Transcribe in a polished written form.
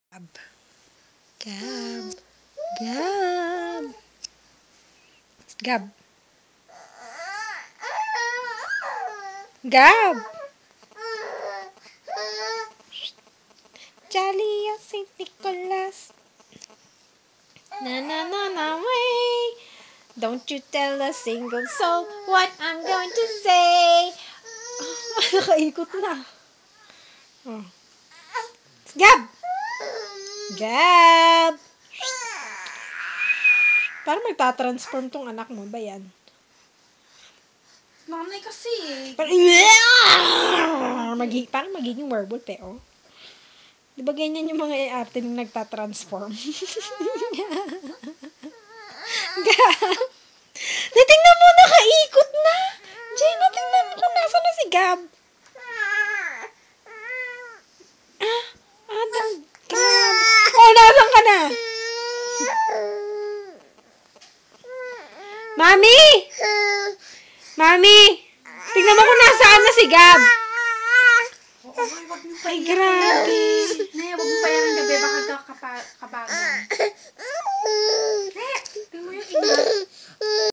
Gab. Gab. Gab. Gab. Gab. Jolly as St. Nicholas. Na na na na way. Don't you tell a single soul what I'm going to say. Nakaikot na. Oh. Gab! Gab! Parang magta-transform tong anak mo ba yan? Nanay kasi eh. Parang magiging werewolf eh, oh. Di ba ganyan yung mga arte nung nagta-transform? Gab! Tingnan mo, nakaikot na! Jenna, tingnan mo kung nasa na si Gab. Gab! Oh, nasan ka na? Mami! Mami! Tingnan mo kung nasaan na si Gab. Wag mo pa Ay, grabe. Nay, wag mo pa yan ang gabi. Baka kabago.